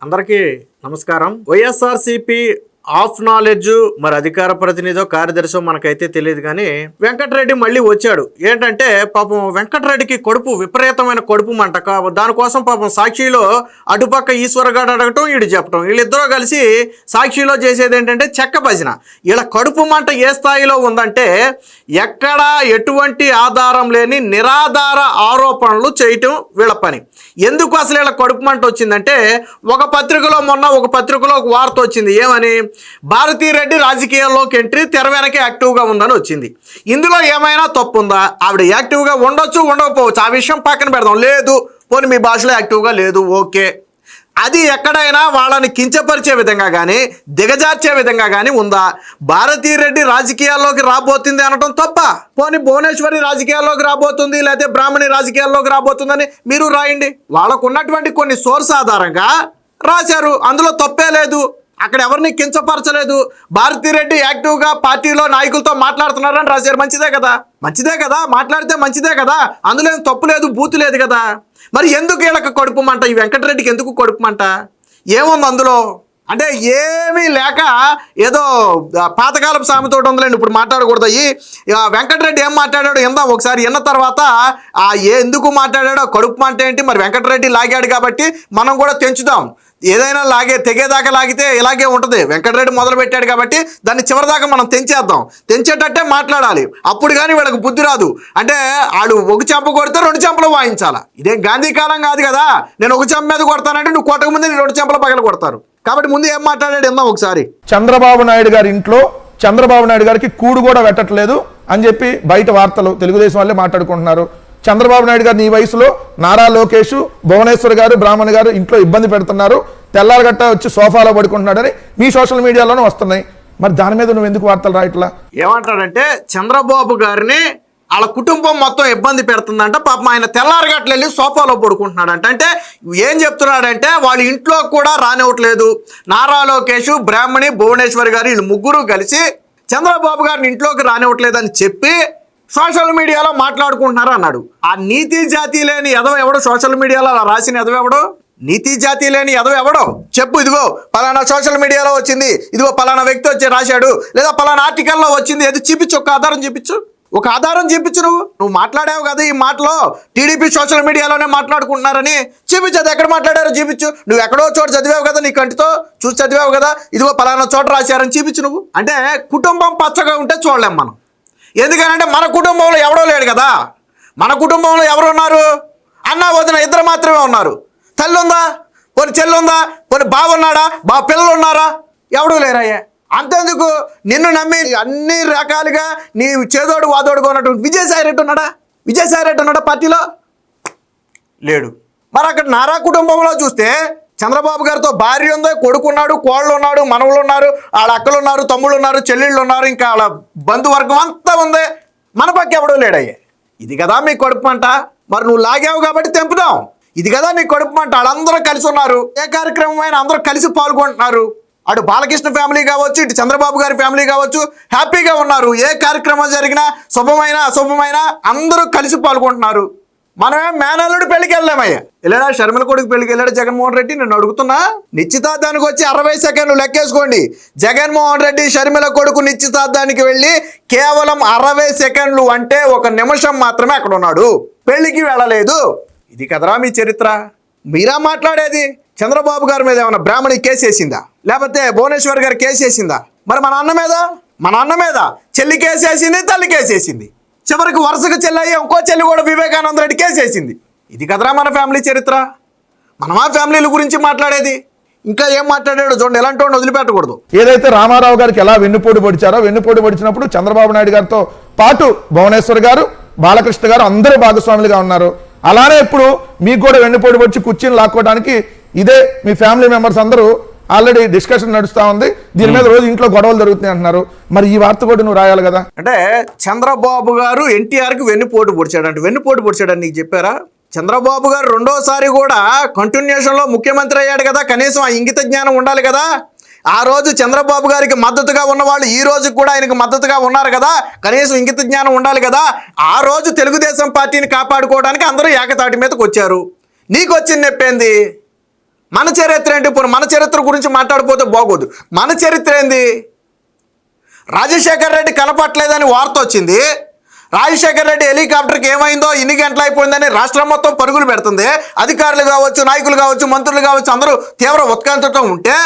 అందరికీ నమస్కారం. YSRCP of knowledge మరి అధికార ప్రతినిధో కార్యదర్శో మనకైతే తెలియదు, కానీ వెంకటరెడ్డి మళ్ళీ వచ్చాడు. ఏంటంటే పాపం వెంకటరెడ్డికి కడుపు విపరీతమైన కడుపు మంట. దానికోసం పాపం సాక్షిలో అటుపక్క ఈశ్వరగాడు అడగటం, ఈడు చెప్పటం, వీళ్ళిద్దరూ కలిసి సాక్షిలో చేసేది ఏంటంటే చెక్క భజన. వీళ్ళ కడుపు మంట ఏ స్థాయిలో ఉందంటే ఎక్కడా ఎటువంటి ఆధారం లేని నిరాధార ఆరోపణలు చేయటం వీళ్ళ పని. ఎందుకు అసలు వీళ్ళ కడుపు మంట వచ్చిందంటే ఒక పత్రికలో ఒక వార్త వచ్చింది. ఏమని? భారతీరెడ్డి రాజకీయాల్లోకి ఎంట్రీ తెర వెనక యాక్టివ్గా ఉందని వచ్చింది. ఇందులో ఏమైనా తప్పు ఉందా? ఆవిడ యాక్టివ్గా ఉండొచ్చు, ఉండకపోవచ్చు, ఆ విషయం పక్కన పెడదాం. లేదు, పోనీ మీ భాషలో యాక్టివ్గా లేదు, ఓకే. అది ఎక్కడైనా వాళ్ళని కించపరిచే విధంగా కానీ దిగజార్చే విధంగా కానీ ఉందా? భారతీరెడ్డి రాజకీయాల్లోకి రాబోతుంది అనడం తప్ప? పోనీ భువనేశ్వరి రాజకీయాల్లోకి రాబోతుంది, లేకపోతే బ్రాహ్మణి రాజకీయాల్లోకి రాబోతుందని మీరు రాయండి. వాళ్ళకు ఉన్నటువంటి కొన్ని సోర్స్ ఆధారంగా రాశారు, అందులో తప్పే లేదు. అక్కడ ఎవరిని కించపరచలేదు. భారతీరెడ్డి యాక్టివ్గా పార్టీలో నాయకులతో మాట్లాడుతున్నారని రాశారు. మంచిదే కదా, మాట్లాడితే మంచిదే కదా, అందులో ఏం తప్పు లేదు, బూతు లేదు కదా. మరి ఎందుకు వీళ్ళకి కడుపు మంట? ఈ వెంకటరెడ్డికి ఎందుకు కడుపు మంట? ఏముంది అందులో అంటే? ఏమీ లేక ఏదో పాతకాలపు సామెతోటి ఉందిలేండి, ఇప్పుడు మాట్లాడకూడదు. ఈ వెంకటరెడ్డి ఏం మాట్లాడాడు ఇందా ఒకసారి విన్న తర్వాత ఎందుకు మాట్లాడాడో, కడుపు మంట ఏంటి? మరి వెంకటరెడ్డి లాగాడు కాబట్టి మనం కూడా తెంచుదాం. ఏదైనా తెగేదాకా లాగితే ఇలాగే ఉంటుంది. వెంకటరెడ్డి మొదలు పెట్టాడు కాబట్టి దాన్ని చివరిదాకా మనం తెంచేటట్టే మాట్లాడాలి. అప్పుడు కానీ వీళ్ళకి బుద్ధి రాదు. అంటే వాళ్ళు ఒక చెంప కొడితే రెండు చెంపలు వాయించాలా? ఇదేం గాంధీ కాలం కాదు కదా. నేను ఒక చెంప మీద కొడతానంటే నువ్వు కొట్టక ముందు రెండు చెంపలు పగల కొడతారు. కాబట్టి ముందు ఏం మాట్లాడాడు ఇందాం ఒకసారి. చంద్రబాబు నాయుడు గారి ఇంట్లో చంద్రబాబు నాయుడు గారికి కూడు కూడా పెట్టట్లేదు అని చెప్పి బయట వార్తలు తెలుగుదేశం వాళ్ళే మాట్లాడుకుంటున్నారు. చంద్రబాబు నాయుడు గారు నీ వయసులో నారా లోకేష్, భువనేశ్వర్ గారు, బ్రాహ్మణ్ గారు ఇంట్లో ఇబ్బంది పెడుతున్నారు, తెల్లారగట్ట వచ్చి సోఫాలో పడుకుంటున్నాడని మీ సోషల్ మీడియాలోనే వస్తున్నాయి. మరి దాని మీద నువ్వు ఎందుకు వార్తలు రాయట్లా? ఏమంటాడంటే చంద్రబాబు గారిని వాళ్ళ కుటుంబం మొత్తం ఇబ్బంది పెడుతుందంట. పాపం ఆయన తెల్లారగట్లు వెళ్ళి సోఫాలో పడుకుంటున్నాడంట. అంటే ఏం చెప్తున్నాడంటే వాళ్ళ ఇంట్లో కూడా రానివ్వట్లేదు. నారా లోకేష్, బ్రాహ్మణి, భువనేశ్వర్ గారు వీళ్ళు ముగ్గురు కలిసి చంద్రబాబు గారిని ఇంట్లోకి రానివ్వట్లేదని చెప్పి సోషల్ మీడియాలో మాట్లాడుకుంటున్నారు అన్నాడు. ఆ నీతి జాతి లేని ఎదవ ఎవడో సోషల్ మీడియాలో అలా రాసిన ఎదవ ఎవడో? నీతి జాతి లేని ఎదవ ఎవడో చెప్పు. ఇదిగో పలానా సోషల్ మీడియాలో వచ్చింది, ఇదిగో పలానా వ్యక్తి వచ్చి రాశాడు, లేదా పలానా ఆర్టికల్లో వచ్చింది, ఏది చూపించు, ఒక ఆధారం చూపించు, ఒక ఆధారం చూపించు. నువ్వు మాట్లాడావు కదా ఈ మాటలో టీడీపీ సోషల్ మీడియాలోనే మాట్లాడుకుంటున్నారని చూపించు. అది ఎక్కడ మాట్లాడారో చూపించు. నువ్వు ఎక్కడో చోట చదివావు కదా, నీ కంటితో చూసి చదివావు కదా, ఇదిగో పలానా చోట రాశారని చూపించు. నువ్వు అంటే కుటుంబం పచ్చగా ఉంటే చూడలేం మనం. ఎందుకనంటే మన కుటుంబంలో ఎవడో లేడు కదా. మన కుటుంబంలో ఎవరు ఉన్నారు? అన్న వదిన ఇద్దరు మాత్రమే ఉన్నారు. తల్లి ఉందా? పోనీ చెల్లి ఉందా? పోనీ బావున్నాడా? పిల్లలు ఉన్నారా? ఎవడూ లేరయ్యా. అంతేందుకు నిన్ను నమ్మి అన్ని రకాలుగా నీ చేదోడు వాదోడుగా ఉన్నటువంటి విజయసాయి రెడ్డి ఉన్నాడా పార్టీలో? లేడు. మరి అక్కడ నారా కుటుంబంలో చూస్తే చంద్రబాబు గారితో భార్య ఉందో, కొడుకున్నాడు, కోళ్ళు ఉన్నాడు, మనవులు ఉన్నారు, వాళ్ళ అక్కలు ఉన్నారు, తమ్ముళ్ళు ఉన్నారు, చెల్లెళ్ళు ఉన్నారు, ఇంకా వాళ్ళ బంధువర్గం అంతా ఉంది. మన పక్క ఎవడో లేడయ్యే. ఇది కదా మీ కడుపు మంట. మరి నువ్వు లాగావు కాబట్టి తెంపుదాం. ఇది కదా నీ కడుపు మంట. వాళ్ళందరూ కలిసి ఉన్నారు, ఏ కార్యక్రమం అయినా అందరూ కలిసి పాల్గొంటున్నారు. అటు బాలకృష్ణ ఫ్యామిలీ కావచ్చు, ఇటు చంద్రబాబు గారి ఫ్యామిలీ కావచ్చు, హ్యాపీగా ఉన్నారు. ఏ కార్యక్రమం జరిగినా శుభమైనా అశుభమైనా అందరూ కలిసి పాల్గొంటున్నారు. మనమే మేనల్లుడు పెళ్లికి వెళ్ళామయ్యా. వెళ్ళాడా? షర్మిల కొడుకు పెళ్లికి వెళ్ళాడు జగన్మోహన్ రెడ్డి. నేను అడుగుతున్నా, నిశ్చితార్థానికి వచ్చి 60 సెకండ్లు లెక్కేసుకోండి. జగన్మోహన్ రెడ్డి షర్మిల కొడుకు నిశ్చితార్థానికి వెళ్ళి కేవలం 60 సెకండ్లు, అంటే 1 నిమిషం మాత్రమే అక్కడ ఉన్నాడు, పెళ్లికి వెళ్ళలేదు. ఇది కదరా మీ చరిత్ర? మీరా మాట్లాడేది? చంద్రబాబు గారి మీద ఏమైనా బ్రాహ్మణి కేసు వేసిందా? లేకపోతే భువనేశ్వర్ గారు కేసు వేసిందా? మరి మన అన్న మీద చెల్లి కేసు వేసింది, తల్లి కేసు వేసింది, చివరికి వరుసగా చెల్లయ్యే ఇంకో చెల్లి కూడా వివేకానంద రెడ్డి కేసు వేసింది. ఇది కదరా మన ఫ్యామిలీ చరిత్ర? మనం ఆ ఫ్యామిలీల గురించి మాట్లాడేది. ఇంకా ఏం మాట్లాడాడు చూడండి. ఎలాంటి వాడిని వదిలిపెట్టకూడదు. ఏదైతే రామారావు గారికి ఎలా వెన్నుపోటు పొడిచినప్పుడు చంద్రబాబు నాయుడు గారితో పాటు భువనేశ్వర్ గారు, బాలకృష్ణ గారు అందరూ భాగస్వాములుగా ఉన్నారు. అలానే ఇప్పుడు మీకు కూడా వెన్నుపోటు పొడిచి కుర్చీని లాక్కోవడానికి ఇదే మీ ఫ్యామిలీ మెంబర్స్ అందరూ ఆల్రెడీ డిస్కషన్ నడుస్తూ ఉంది. దీని మీద రోజు ఇంట్లో గొడవలు జరుగుతున్నాయి అంటున్నారు. మరి ఈ వార్త కూడా నువ్వు రాయాలి కదా. అంటే చంద్రబాబు గారు ఎన్టీఆర్కి వెన్నుపోటు పొడిచాడని నీకు చెప్పారా? చంద్రబాబు గారు రెండోసారి కూడా కంటిన్యూషన్లో ముఖ్యమంత్రి అయ్యాడు కదా, కనీసం ఆ ఇంగిత జ్ఞానం ఉండాలి కదా. ఆ రోజు చంద్రబాబు గారికి మద్దతుగా ఉన్నవాళ్ళు ఈ రోజు కూడా ఆయనకు మద్దతుగా ఉన్నారు కదా, కనీసం ఇంగిత జ్ఞానం ఉండాలి కదా. ఆ రోజు తెలుగుదేశం పార్టీని కాపాడుకోవడానికి అందరూ ఏకతాటి మీదకి వచ్చారు. నీకు వచ్చిన నొప్పేంది? మన చరిత్ర ఏంటి? ఇప్పుడు మన చరిత్ర గురించి మాట్లాడిపోతే బాగోదు. మన చరిత్ర ఏంది? రాజశేఖర్ రెడ్డి కనపట్లేదని వార్త వచ్చింది. రాజశేఖర్ రెడ్డి హెలికాప్టర్కి ఏమైందో ఇన్ని గంటలు అయిపోయిందని రాష్ట్రం మొత్తం పరుగులు పెడుతుంది. అధికారులు కావచ్చు, నాయకులు కావచ్చు, మంత్రులు కావచ్చు, అందరూ తీవ్ర ఉత్కంఠతో ఉంటే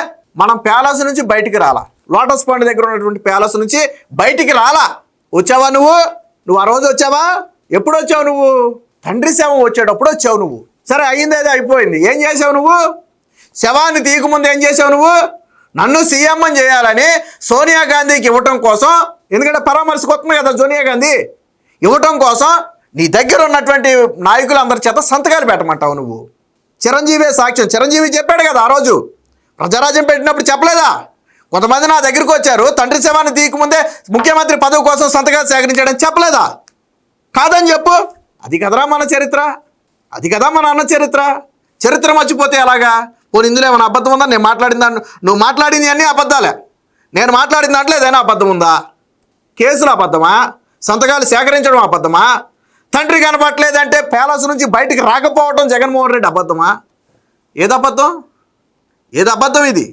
మనం ప్యాలెస్ నుంచి బయటికి రాలా. లోటస్ పాండ్ దగ్గర ఉన్నటువంటి ప్యాలెస్ నుంచి బయటికి రాలా. వచ్చావా నువ్వు ఆ రోజు వచ్చావా? ఎప్పుడు వచ్చావు నువ్వు? తండ్రి శవం వచ్చేటప్పుడు వచ్చావు నువ్వు. సరే, అయ్యింది ఏదో అయిపోయింది. ఏం చేసావు నువ్వు? శవాన్ని తీయకముందు ఏం చేసావు నువ్వు? నన్ను సీఎం అని చేయాలని సోనియా గాంధీకి ఇవ్వటం కోసం, ఎందుకంటే పరామర్శకు వస్తుంది కదా సోనియా గాంధీ, ఇవ్వటం కోసం నీ దగ్గర ఉన్నటువంటి నాయకులందరి చేత సంతకాలు పెట్టమంటావు నువ్వు. చిరంజీవి సాక్ష్యం. చిరంజీవి చెప్పాడు కదా ఆ రోజు ప్రజారాజ్యం పెట్టినప్పుడు, చెప్పలేదా? కొంతమంది నా దగ్గరికి వచ్చారు, తండ్రి శవాన్ని తీయకముందే ముఖ్యమంత్రి పదవి కోసం సంతకాలు సేకరించాడని చెప్పలేదా? కాదని చెప్పు. అది కదరా మన చరిత్ర, అది కదా మన అన్న చరిత్ర. చరిత్ర మర్చిపోతే ఎలాగా? పోనీ ఇందులో ఏమైనా అబద్ధం ఉందా? నేను మాట్లాడిన దాన్ని, నువ్వు మాట్లాడింది అన్నీ అబద్ధాలే. నేను మాట్లాడిన దాంట్లో ఏదైనా అబద్ధం ఉందా? కేసులు అబద్ధమా? సంతకాలు సేకరించడం అబద్ధమా? తండ్రి కనపట్లేదంటే ప్యాలెస్ నుంచి బయటికి రాకపోవడం జగన్మోహన్ రెడ్డి అబద్ధమా? ఏది అబద్ధం? ఏది అబద్ధం ఇది?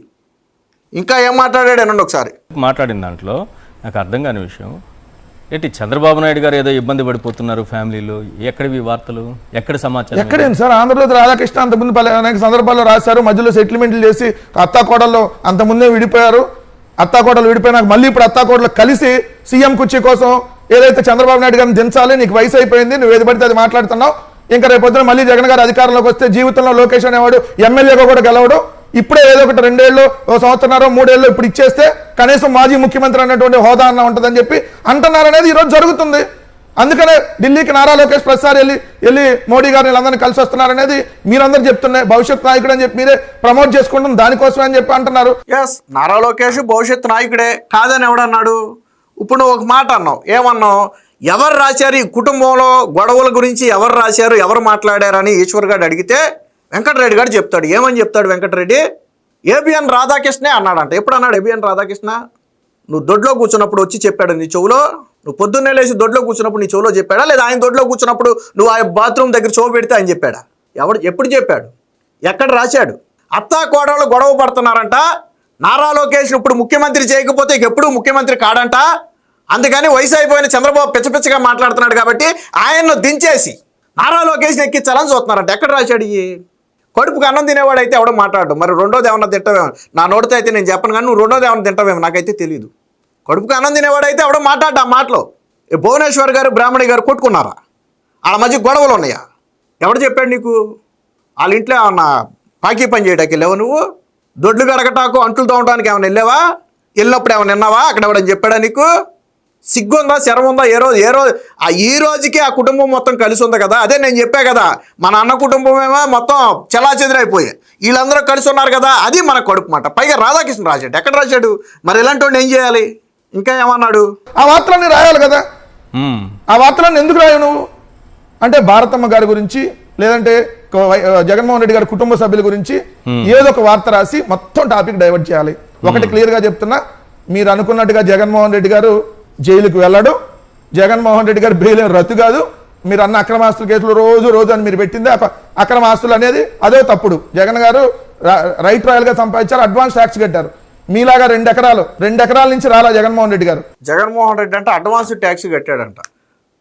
ఇంకా ఏం మాట్లాడాడు అనండి ఒకసారి. మాట్లాడిన దాంట్లో నాకు అర్థం కాని విషయం ఏంటి, చంద్రబాబు నాయుడు గారు ఏదో ఇబ్బంది పడిపోతున్నారు ఫ్యామిలీలో, ఎక్కడివి వార్తలు, ఎక్కడ సమాచారం? ఎక్కడేంటి సార్? ఆంధ్రప్రదేశ్ రాధాకృష్ణ అంతకుముందు అనేక సందర్భాల్లో రాశారు, మధ్యలో సెటిల్మెంట్లు చేసి అత్తాకోడల్లో అంతకుముందే విడిపోయారు. అత్తాకోడలు విడిపోయినాక మళ్ళీ ఇప్పుడు అత్తాకోడలు కలిసి సీఎం కుర్చీ కోసం ఏదైతే చంద్రబాబు నాయుడు గారిని దించాలి, నీకు వయసు అయిపోయింది, నువ్వు ఏది పడితే అది మాట్లాడుతున్నావు, ఇంకా రేపొద్దున మళ్ళీ జగన్ గారు అధికారంలోకి వస్తే జీవితంలో లోకేష్ అనేవాడు ఎమ్మెల్యేగా కూడా గెలవడు, ఇప్పుడే ఏదో ఒకటి 2 ఏళ్ళు, 1 సంవత్సరం, 3 ఏళ్ళు ఇప్పుడు ఇచ్చేస్తే కనీసం మాజీ ముఖ్యమంత్రి అన్నటువంటి హోదా అన్న ఉంటుందని చెప్పి అంటున్నారనేది ఈరోజు జరుగుతుంది. అందుకనే ఢిల్లీకి నారా లోకేష్ ప్రతిసారి వెళ్ళి మోడీ గారిని వీళ్ళందరినీ కలిసి వస్తున్నారనేది మీరందరూ చెప్తున్నాయి. భవిష్యత్ నాయకుడు అని చెప్పి మీరే ప్రమోట్ చేసుకుంటాం దానికోసం అని చెప్పి అంటున్నారు. ఎస్, నారా లోకేష్ భవిష్యత్ నాయకుడే, కాదని ఎవడన్నాడు? ఇప్పుడు నువ్వు ఒక మాట అన్నావు. ఏమన్నావు? ఎవరు రాశారు ఈ కుటుంబంలో గొడవల గురించి, ఎవరు రాశారు, ఎవరు మాట్లాడారని ఈశ్వర్ గారు అడిగితే వెంకటరెడ్డి గారు చెప్తాడు. ఏమని చెప్తాడు వెంకటరెడ్డి? ఏబిఎన్ రాధాకృష్ణే అన్నాడంట. ఎప్పుడు అన్నాడు ఏబిఎన్ రాధాకృష్ణ? నువ్వు దొడ్లో కూర్చున్నప్పుడు వచ్చి చెప్పాడు నీ చెవులో? నువ్వు పొద్దున్నే లేచి దొడ్లో కూర్చున్నప్పుడు నీ చెవులో చెప్పాడా, లేదా ఆయన దొడ్లో కూర్చున్నప్పుడు నువ్వు ఆ బాత్రూమ్ దగ్గర చెవు పెడితే ఆయన చెప్పాడా? ఎప్పుడు చెప్పాడు? ఎక్కడ రాశాడు? అత్తా కోడళ్ళు గొడవ పడుతున్నారంట. నారా లోకేష్ ఇప్పుడు ముఖ్యమంత్రి చేయకపోతే ఎప్పుడు ముఖ్యమంత్రి కాడంట. అందుకని వయసు అయిపోయిన చంద్రబాబు పిచ్చపిచ్చగా మాట్లాడుతున్నాడు కాబట్టి ఆయన్ను దించేసి నారా లోకేష్ని ఎక్కించాలని చూస్తున్నారంట. ఎక్కడ రాశాడు? ఈ కడుపుకి అన్నం తినేవాడైతే ఎవడో మాట్లాడు. మరి రెండోది ఏమన్నా తింటావేమో, నా నోటితో అయితే నేను చెప్పను, కానీ నువ్వు రెండోది ఏమన్నా తింటావేమో నాకైతే తెలియదు. కడుపుకి అన్నం తినేవాడైతే ఎవడో మాట్లాడు ఆ మాటలో. భువనేశ్వర్ గారు బ్రాహ్మణి గారు కొట్టుకున్నారా? వాళ్ళ మధ్య గొడవలు ఉన్నాయా? ఎవడు చెప్పాడు నీకు? వాళ్ళ ఇంట్లో ఏమన్నా పాకీ పని చేయడానికి వెళ్ళావా నువ్వు? దొడ్లు గడగటాకు అంట్లు తోమటానికి ఏమైనా వెళ్ళావా? వెళ్ళినప్పుడు ఏమైనా విన్నావా? అక్కడ ఎవడని చెప్పాడా నీకు? సిగ్గుందా, శరం ఉందా? ఈ రోజుకి ఆ కుటుంబం మొత్తం కలిసి ఉంది కదా. అదే నేను చెప్పా కదా, మన అన్న కుటుంబం ఏమో మొత్తం చెల్లాచెదిరైపోయాయి, వీళ్ళందరూ కలిసి ఉన్నారు కదా. అది మన కడుపు మాట. పైగా రాధాకృష్ణ రాశాడు. ఎక్కడ రాశాడు? మరి ఇలాంటి వాడిని ఏం చేయాలి? ఇంకా ఏమన్నాడు? ఆ వార్తలన్నీ రాయాలి కదా. ఆ వార్తలన్నీ ఎందుకు రాయవు నువ్వు? అంటే భారతమ్మ గారి గురించి, లేదంటే జగన్మోహన్ రెడ్డి గారి కుటుంబ సభ్యుల గురించి ఏదో ఒక వార్త రాసి మొత్తం టాపిక్ డైవర్ట్ చేయాలి. ఒకటి క్లియర్గా చెప్తున్నా, మీరు అనుకున్నట్టుగా జగన్మోహన్ రెడ్డి గారు జైలుకు వెళ్ళడు, జగన్మోహన్ రెడ్డి గారు బెయిల్ రద్దు కాదు. మీరు అన్న అక్రమాస్తుల కేసులు రోజు అని మీరు పెట్టింది అక్రమ ఆస్తులు అనేది అదే తప్పుడు. జగన్ గారు రైట్ రాయల్గా సంపాదించారు, అడ్వాన్స్ ట్యాక్స్ కట్టారు. మీలాగా 2 ఎకరాల నుంచి రాలా జగన్మోహన్ రెడ్డి గారు. జగన్మోహన్ రెడ్డి అంటే అడ్వాన్స్ ట్యాక్స్ కట్టాడంట,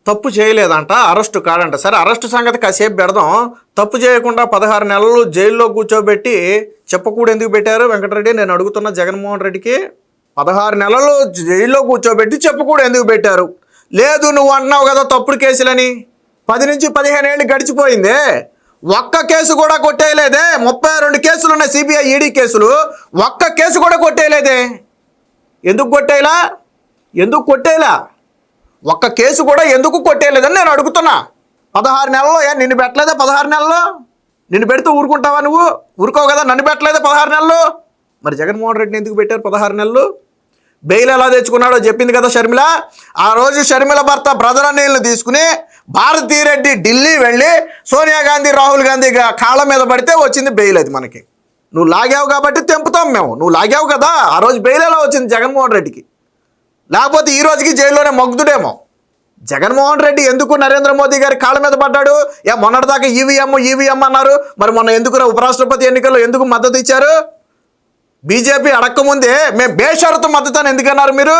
తప్పు చేయలేదంట, అరెస్టు కాడంట. సరే, అరెస్టు సంగతి కాసేపు పెడదాం. తప్పు చేయకుండా 16 నెలలు జైల్లో కూర్చోబెట్టి చెప్పకూడదు ఎందుకు పెట్టారు వెంకటరెడ్డి? నేను అడుగుతున్న జగన్మోహన్ రెడ్డికి 16 నెలలు జైల్లో కూర్చోబెట్టి చెప్పకూడదు ఎందుకు పెట్టారు? లేదు, నువ్వు అంటున్నావు కదా తప్పుడు కేసులని. 10 నుంచి 15 ఏళ్ళు గడిచిపోయిందే, ఒక్క కేసు కూడా కొట్టేయలేదే. 32 కేసులు ఉన్నాయి సిబిఐ ఈడీ కేసులు, ఒక్క కేసు కూడా కొట్టేయలేదే. ఎందుకు కొట్టేయలా? ఒక్క కేసు కూడా ఎందుకు కొట్టేయలేదని నేను అడుగుతున్నా. 16 నెలల్లో నిన్ను పెట్టలేదా? 16 నెలల్లో నిన్ను పెడితే ఊరుకుంటావా నువ్వు? ఊరుకోవు కదా. నన్ను పెట్టలేదా 16 నెలలు? మరి జగన్మోహన్ రెడ్డిని ఎందుకు పెట్టారు 16 నెలలు? బెయిల్ ఎలా తెచ్చుకున్నాడో చెప్పింది కదా షర్మిల. ఆ రోజు షర్మిల భర్త బ్రదర్ అనిల్ని తీసుకుని భారతీరెడ్డి ఢిల్లీ వెళ్ళి సోనియా గాంధీ, రాహుల్ గాంధీ కాళ్ళ మీద పడితే వచ్చింది బెయిల్. అది మనకి నువ్వు లాగావు కాబట్టి తెంపుతాం మేము. నువ్వు లాగావు కదా, ఆ రోజు బెయిల్ ఎలా వచ్చింది జగన్మోహన్ రెడ్డికి? లేకపోతే ఈ రోజుకి జైల్లోనే మగ్గుతుడేమో. జగన్మోహన్ రెడ్డి ఎందుకు నరేంద్ర మోదీ గారి కాళ్ళ మీద పడ్డాడు? మొన్నటిదాకా ఈవీఎం అన్నారు, మరి మొన్న ఎందుకు ఉపరాష్ట్రపతి ఎన్నికల్లో ఎందుకు మద్దతు ఇచ్చారు? బీజేపీ అడక్కముందే మేము బేషరతు మద్దతు అని ఎందుకన్నారు మీరు?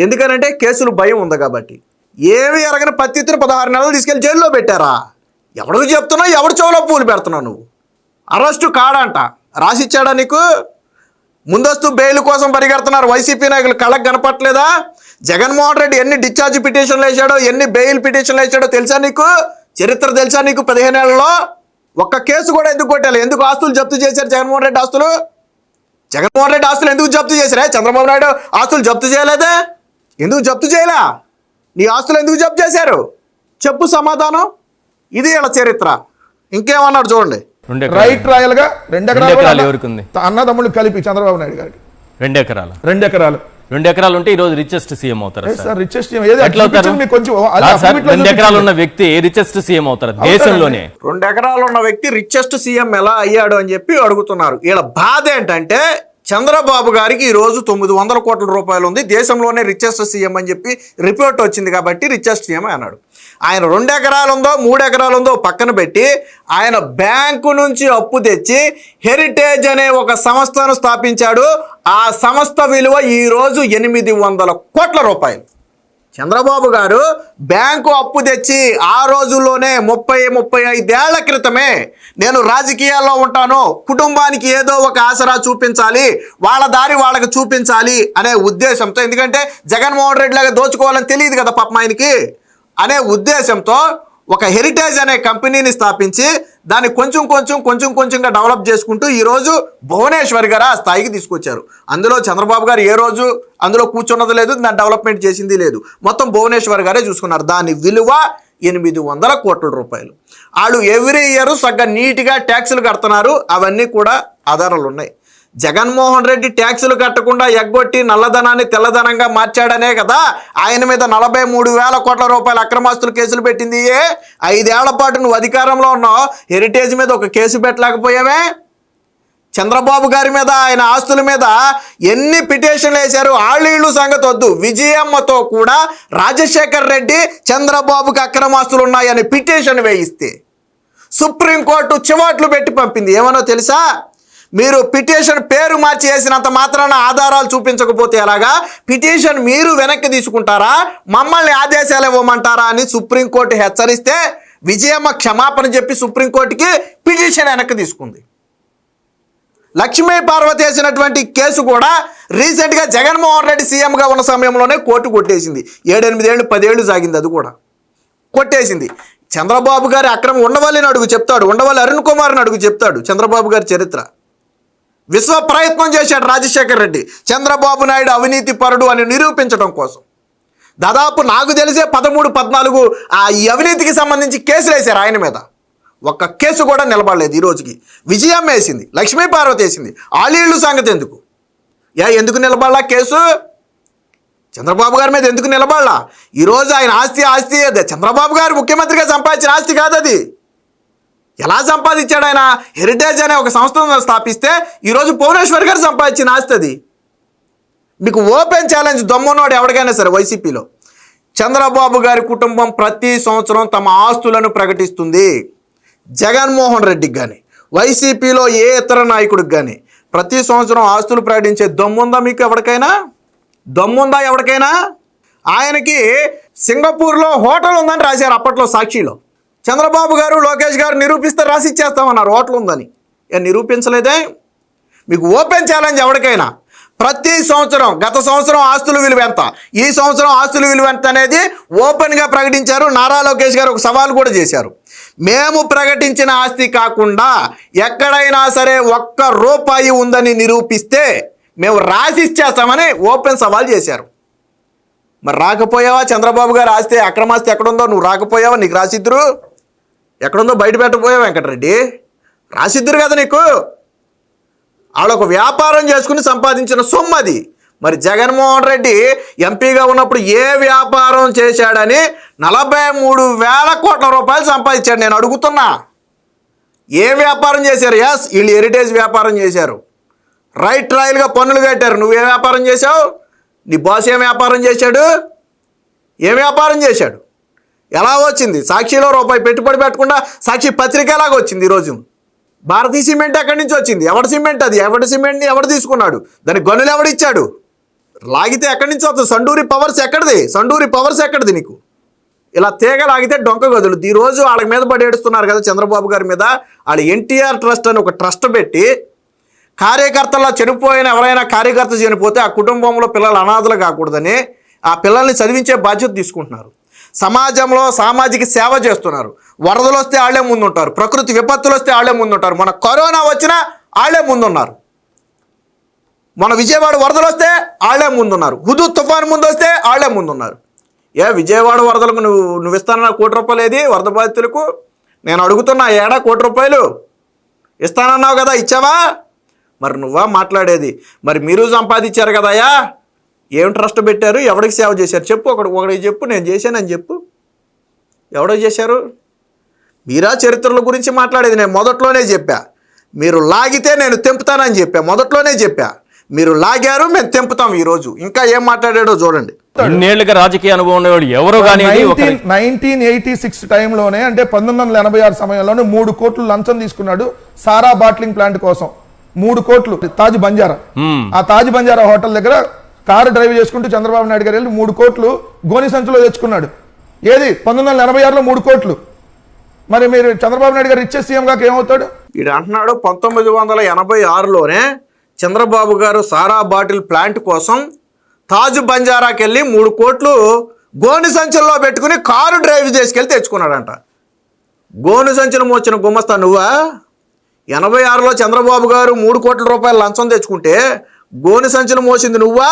ఎందుకనంటే కేసులు భయం ఉంది కాబట్టి. ఏమి ఎరగని పత్తిత్తుని 16 నెలలు తీసుకెళ్లి జైల్లో పెట్టారా? ఎవడికి చెప్తున్నావు, ఎవడి చెవులో పూలు పెడుతున్నావు నువ్వు? అరెస్టు కాడంట రాసిచ్చాడా నీకు? ముందస్తు బెయిల్ కోసం పరిగెడుతున్నారు వైసీపీ నాయకులు, కళ్ళకు కనపట్లేదా? జగన్మోహన్ రెడ్డి ఎన్ని డిశ్చార్జ్ పిటిషన్లు వేసాడో, ఎన్ని బెయిల్ పిటిషన్లు వేసాడో తెలుసా నీకు? చరిత్ర తెలుసా నీకు? 15 ఏళ్లలో ఒక్క కేసు కూడా ఎందుకు కొట్టాలి? ఎందుకు ఆస్తులు జప్తు చేశారు జగన్మోహన్ రెడ్డి ఆస్తులు? జగన్మోహన్ రెడ్డి ఆస్తులు ఎందుకు జప్తు చేశారే? చంద్రబాబు నాయుడు ఆస్తులు జప్తు చేయలేదే? ఎందుకు జప్తు చేయలే? నీ ఆస్తులు ఎందుకు జప్తు చేశారు? చెప్పు సమాధానం. ఇది ఇలా చరిత్ర. ఇంకేమన్నాడు చూడండి. రైట్ రాయల్ గా 2 ఎకరాలు ఎవరికి ఉంది? అన్నదమ్ములు కలిపి చంద్రబాబు నాయుడు గారికి 2 ఎకరాలు. 2 ఎకరాలు. 2 ఎకరాలు ఉంటే ఈ రోజు రిచెస్ట్ సీఎం అవుతారు. రిచెస్ట్ 2 ఎకరాలు ఉన్న వ్యక్తి రిచెస్ట్ సీఎం అవుతారు దేశంలోనే. 2 ఎకరాలు ఉన్న వ్యక్తి రిచెస్ట్ సీఎం ఎలా అయ్యాడు అని చెప్పి అడుగుతున్నారు. వీళ్ళ బాధ ఏంటంటే చంద్రబాబు గారికి ఈరోజు 900 కోట్ల రూపాయలు ఉంది, దేశంలోనే రిచెస్ట్ సీఎం అని చెప్పి రిపోర్ట్ వచ్చింది కాబట్టి రిచెస్ట్ సీఎం అన్నాడు. ఆయన 2 ఎకరాలు ఉందో 3 ఎకరాలు ఉందో పక్కన పెట్టి ఆయన బ్యాంకు నుంచి అప్పు తెచ్చి హెరిటేజ్ అనే ఒక సంస్థను స్థాపించాడు. ఆ సంస్థ విలువ ఈరోజు 800 కోట్ల రూపాయలు. చంద్రబాబు గారు బ్యాంకు అప్పు తెచ్చి ఆ రోజుల్లోనే 35 ఏళ్ల క్రితమే నేను రాజకీయాల్లో ఉంటాను, కుటుంబానికి ఏదో ఒక ఆసరా చూపించాలి, వాళ్ళ దారి వాళ్ళకి చూపించాలి అనే ఉద్దేశంతో, ఎందుకంటే జగన్మోహన్ రెడ్డి లాగా దోచుకోవాలని తెలియదు కదా పాపం ఆయనకి, అనే ఉద్దేశంతో ఒక హెరిటేజ్ అనే కంపెనీని స్థాపించి దాన్ని కొంచెంగా డెవలప్ చేసుకుంటూ ఈరోజు భువనేశ్వర్ గారు ఆ స్థాయికి తీసుకొచ్చారు. అందులో చంద్రబాబు గారు ఏ రోజు అందులో కూర్చున్నది లేదు, దాన్ని డెవలప్మెంట్ చేసింది లేదు, మొత్తం భువనేశ్వర్ గారే చూసుకున్నారు. దాని విలువ 800 కోట్ల రూపాయలు. వాళ్ళు ఎవ్రీ ఇయర్ సగ్గా నీట్గా ట్యాక్సులు కడుతున్నారు. అవన్నీ కూడా ఆధారాలు ఉన్నాయి. జగన్మోహన్ రెడ్డి ట్యాక్సులు కట్టకుండా ఎగ్గొట్టి నల్లధనాన్ని తెల్లధనంగా మార్చాడనే కదా ఆయన మీద 43,000 కోట్ల రూపాయల అక్రమాస్తులు కేసులు పెట్టింది. 5 ఏళ్ల పాటు నువ్వు అధికారంలో ఉన్నావు, హెరిటేజ్ మీద ఒక కేసు పెట్టలేకపోయావే? చంద్రబాబు గారి మీద, ఆయన ఆస్తుల మీద ఎన్ని పిటిషన్లు వేశారు? ఆళ్ళీళ్ళు సంగతి వద్దు, విజయమ్మతో కూడా రాజశేఖర్ రెడ్డి చంద్రబాబుకి అక్రమాస్తులు ఉన్నాయని పిటిషన్ వేయిస్తే సుప్రీంకోర్టు చివాట్లు పెట్టి పంపింది. ఏమనో తెలుసా? మీరు పిటిషన్ పేరు మార్చి వేసినంత మాత్రాన ఆధారాలు చూపించకపోతే ఎలాగా? పిటిషన్ మీరు వెనక్కి తీసుకుంటారా, మమ్మల్ని ఆదేశాలు ఇవ్వమంటారా అని సుప్రీంకోర్టు హెచ్చరిస్తే విజయమ్మ క్షమాపణ చెప్పి సుప్రీంకోర్టుకి పిటిషన్ వెనక్కి తీసుకుంది. లక్ష్మీ పార్వతి వేసినటువంటి కేసు కూడా రీసెంట్గా జగన్మోహన్ రెడ్డి సీఎంగా ఉన్న సమయంలోనే కోర్టు కొట్టేసింది. 7-8 ఏళ్ళు 10 ఏళ్ళు సాగింది, అది కూడా కొట్టేసింది. చంద్రబాబు గారి అక్రమం ఉండవల్లిని అడుగు చెప్తాడు, ఉండవల్లి అరుణ్ కుమార్ని అడుగు చెప్తాడు చంద్రబాబు గారి చరిత్ర. విశ్వ ప్రయత్నం చేశాడు రాజశేఖర్ రెడ్డి చంద్రబాబు నాయుడు అవినీతి పరుడు అని నిరూపించడం కోసం. దాదాపు నాకు తెలిసే 13-14 ఈ అవినీతికి సంబంధించి కేసులు వేశారు ఆయన మీద. ఒక్క కేసు కూడా నిలబడలేదు. ఈ రోజుకి విజయం వేసింది, లక్ష్మీ పార్వతి వేసింది, ఆలీళ్ళు సంగతి ఎందుకు? ఎందుకు నిలబడలా కేసు? చంద్రబాబు గారి మీద ఎందుకు నిలబడలా? ఈరోజు ఆయన ఆస్తి అదే చంద్రబాబు గారు ముఖ్యమంత్రిగా సంపాదించిన ఆస్తి కాదు అది. ఎలా సంపాదించాడు ఆయన? హెరిటేజ్ అనే ఒక సంస్థను స్థాపిస్తే ఈరోజు భువనేశ్వర్ గారు సంపాదించిన ఆస్తి అది. మీకు ఓపెన్ ఛాలెంజ్ దమ్మున్నోడు ఎవరికైనా సరే వైసీపీలో, చంద్రబాబు గారి కుటుంబం ప్రతి సంవత్సరం తమ ఆస్తులను ప్రకటిస్తుంది. జగన్మోహన్ రెడ్డికి కానీ వైసీపీలో ఏ ఇతర నాయకుడికి కానీ ప్రతి సంవత్సరం ఆస్తులు ప్రకటించే దమ్ముందా మీకు ఎవరికైనా? దమ్ముందా ఎవరికైనా? ఆయనకి సింగపూర్లో హోటల్ ఉందని రాశారు అప్పట్లో సాక్షిలో. చంద్రబాబు గారు లోకేష్ గారు నిరూపిస్తే రాసి ఇచ్చేస్తామన్నారు హోటల్ ఉందని. నిరూపించలేదే? మీకు ఓపెన్ ఛాలెంజ్ ఎవరికైనా. ప్రతి సంవత్సరం, గత సంవత్సరం ఆస్తుల విలువ ఎంత, ఈ సంవత్సరం ఆస్తుల విలువ ఎంత అనేది ఓపెన్గా ప్రకటించారు. నారా లోకేష్ గారు ఒక సవాల్ కూడా చేశారు. మేము ప్రకటించిన ఆస్తి కాకుండా ఎక్కడైనా సరే 1 రూపాయి ఉందని నిరూపిస్తే మేము రాసి ఇచ్చేస్తామని ఓపెన్ సవాల్ చేశారు. మరి రాకపోయావా? చంద్రబాబు గారు ఆస్తి, అక్రమాస్తి ఎక్కడుందో నువ్వు రాకపోయావా? నీకు రాసిద్దరు ఎక్కడుందో బయట పెట్టకపోయావా వెంకటరెడ్డి? రాసిద్దరు కదా నీకు. వాళ్ళొక వ్యాపారం చేసుకుని సంపాదించిన సొమ్ము అది. మరి జగన్మోహన్ రెడ్డి ఎంపీగా ఉన్నప్పుడు ఏ వ్యాపారం చేశాడని 43,000 కోట్ల రూపాయలు సంపాదించాడు. నేను అడుగుతున్నా, ఏ వ్యాపారం చేశారు? వీళ్ళు హెరిటేజ్ వ్యాపారం చేశారు, రైట్ రాయల్గా పన్నులు కట్టారు. నువ్వే వ్యాపారం చేశావు? నీ బాస్ ఏం వ్యాపారం చేశాడు? ఏం వ్యాపారం చేశాడు? ఎలా వచ్చింది? సాక్షిలో రూపాయి పెట్టుబడి పెట్టకుండా సాక్షి పత్రిక ఎలాగ వచ్చింది ఈరోజు? భారతీయ సిమెంట్ ఎక్కడి నుంచి వచ్చింది? ఎవరి సిమెంట్ అది? ఎవరి సిమెంట్ని ఎవడు తీసుకున్నాడు? దానికి గనులు ఎవడిచ్చాడు? లాగితే ఎక్కడి నుంచి వస్తుంది? సండూరి పవర్స్ ఎక్కడిది? సండూరి పవర్స్ ఎక్కడిది నీకు? ఇలా తీగ లాగితే డొంక గదులు. ఈరోజు వాళ్ళ మీద పడి ఏడుస్తున్నారు కదా చంద్రబాబు గారి మీద. వాళ్ళు ఎన్టీఆర్ ట్రస్ట్ అని ఒక ట్రస్ట్ పెట్టి కార్యకర్తల్లో చనిపోయిన ఎవరైనా కార్యకర్త చనిపోతే ఆ కుటుంబంలో పిల్లలు అనాథలు కాకూడదని ఆ పిల్లల్ని చదివించే బాధ్యత తీసుకుంటున్నారు. సమాజంలో సామాజిక సేవ చేస్తున్నారు. వరదలు వస్తే వాళ్ళే ముందుంటారు, ప్రకృతి విపత్తులు వస్తే వాళ్ళే ముందుంటారు. మన కరోనా వచ్చినా వాళ్ళే ముందున్నారు. మన విజయవాడ వరదలు వస్తే వాళ్ళే ముందున్నారు. హుదూ తుఫాను ముందు వస్తే వాళ్ళే ముందున్నారు. విజయవాడ వరదలకు నువ్వు ఇస్తానన్న ₹1 ఏది వరద బాధితులకు? నేను అడుగుతున్నా, ఏడా ₹1 ఇస్తానన్నావు కదా, ఇచ్చావా? మరి నువ్వా మాట్లాడేది? మరి మీరు సంపాదించారు కదయ్యా, ఏం ట్రస్ట్ పెట్టారు? ఎవరికి సేవ చేశారు చెప్పు? ఒకడికి చెప్పు, నేను చేశానని చెప్పు. ఎవడో చేశారు? మీరా చరిత్రల గురించి మాట్లాడేది? నేను మొదట్లోనే చెప్పా, మీరు లాగితే నేను తెంపుతానని చెప్పా. మొదట్లోనే చెప్పా, మీరు లాగారు, మేము తెంపుతాం. ఈరోజు ఇంకా ఏం మాట్లాడాడో చూడండి. ఇన్నేళ్లుగా రాజకీయ అనుభవం ఉండేవాడు ఎవరో కానీ 1986 టైంలోనే, అంటే 1986 సమయంలోనే 3 కోట్లు లంచం తీసుకున్నాడు సారా బాట్లింగ్ ప్లాంట్ కోసం. 3 కోట్లు తాజ్ బంజారా. ఆ తాజ్ బంజారా హోటల్ దగ్గర కారు డ్రైవ్ చేసుకుంటూ చంద్రబాబు నాయుడు గారు వెళ్ళి 3 కోట్లు గోని సంచులో తెచ్చుకున్నాడు. ఏది 1986లో 3 కోట్లు. మరి మీరు చంద్రబాబు నాయుడు గారు ఇచ్చే సీఎం గాక ఏమవుతాడు? ఈడు అంటున్నాడు 1986లోనే చంద్రబాబు గారు సారా బాటిల్ ప్లాంట్ కోసం తాజ్ బంజారాకి వెళ్ళి 3 కోట్లు గోని సంచుల్లో పెట్టుకుని కారు డ్రైవ్ చేసుకెళ్ళి తెచ్చుకున్నాడంట. గోని సంచులు మోచిన గుమస్తా నువ్వా? 86లో చంద్రబాబు గారు 3 కోట్ల రూపాయలు లంచం తెచ్చుకుంటే గోని సంచులు మోసింది నువ్వా?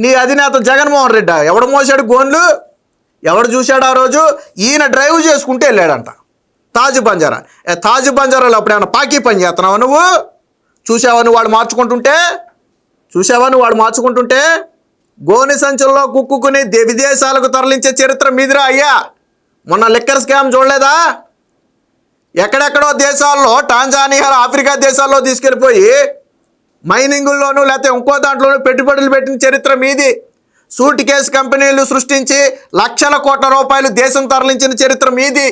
నీ అధినేత జగన్మోహన్ రెడ్డి. ఎవడు మోసాడు గోన్లు? ఎవడు చూశాడు ఆ రోజు? ఈయన డ్రైవ్ చేసుకుంటే వెళ్ళాడంట తాజ్ బంజారా. తాజ్ బంజారాలో అప్పుడు ఏమన్నా పాకీ పని చేస్తున్నావా నువ్వు? చూసావా నువ్వు వాడు మార్చుకుంటుంటే? గోని సంచుల్లో కుక్కుని విదేశాలకు తరలించే చరిత్ర మీదిరా అయ్యా. మొన్న లిక్కర్ స్కామ్ చూడలేదా? ఎక్కడెక్కడో దేశాల్లో, టాంజానియా, ఆఫ్రికా దేశాల్లో తీసుకెళ్ళిపోయి మైనింగుల్లోనూ లేకపోతే ఇంకో దాంట్లోనూ పెట్టుబడులు పెట్టిన చరిత్ర మీది. సూట్ కేసు కంపెనీలు సృష్టించి లక్షల కోట్ల రూపాయలు దేశం తరలించిన చరిత్ర మీది.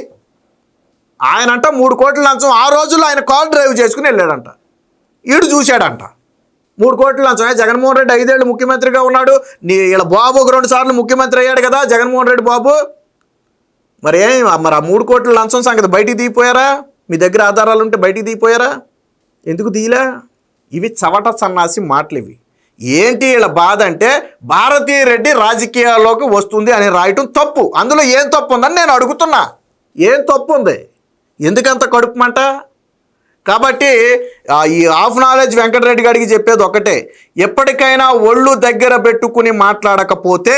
ఆయన అంట 3 కోట్ల లంచం ఆ రోజుల్లో ఆయన కార్ డ్రైవ్ చేసుకుని వెళ్ళాడంట. ఈడు చూశాడంట 3 కోట్ల లంచం. జగన్మోహన్ రెడ్డి 5 ఏళ్ళు ముఖ్యమంత్రిగా ఉన్నాడు. ఇలా బాబు 2 సార్లు ముఖ్యమంత్రి అయ్యాడు కదా జగన్మోహన్ రెడ్డి బాబు. మరి ఆ 3 కోట్ల లంచం సంగతి బయటికి దిగిపోయారా? మీ దగ్గర ఆధారాలు ఉంటే బయటికి దిగిపోయారా? ఎందుకు తీయలే? ఇవి చవట సన్నాసి మాటలు. ఇవి ఏంటి వీళ్ళ బాధ అంటే భారతీ రెడ్డి రాజకీయాల్లోకి వస్తుంది అని రాయటం తప్పు. అందులో ఏం తప్పు ఉందని నేను అడుగుతున్నా. ఏం తప్పు ఉంది? ఎందుకంత కడుపుమంట? కాబట్టి ఈ ఆఫ్ నాలెడ్జ్ వెంకటరెడ్డి గారికి చెప్పేది ఒకటే, ఎప్పటికైనా ఒళ్ళు దగ్గర పెట్టుకుని మాట్లాడకపోతే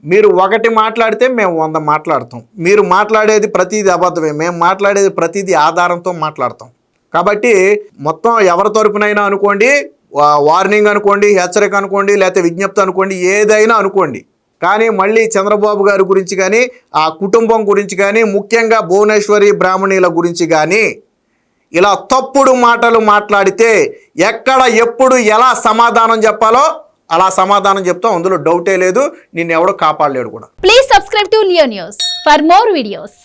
మీరు ఒకటి మాట్లాడితే మేము 100 మాట్లాడతాం. మీరు మాట్లాడేది ప్రతిదీ అబద్ధమే, మేము మాట్లాడేది ప్రతిదీ ఆధారంతో మాట్లాడతాం. కాబట్టి మొత్తం ఎవరి తరపునైనా అనుకోండి, వార్నింగ్ అనుకోండి, హెచ్చరిక అనుకోండి, లేకపోతే విజ్ఞప్తి అనుకోండి, ఏదైనా అనుకోండి. కానీ మళ్ళీ చంద్రబాబు గారి గురించి కానీ, ఆ కుటుంబం గురించి కానీ, ముఖ్యంగా భువనేశ్వరి బ్రాహ్మణీల గురించి కానీ ఇలా తప్పుడు మాటలు మాట్లాడితే ఎక్కడ ఎప్పుడు ఎలా సమాధానం చెప్పాలో అలా సమాధానం చెప్తాం. అందులో డౌటే లేదు. నిన్ను ఎవడో కాపాడలేడు కూడా. Please subscribe to Leo news for more videos.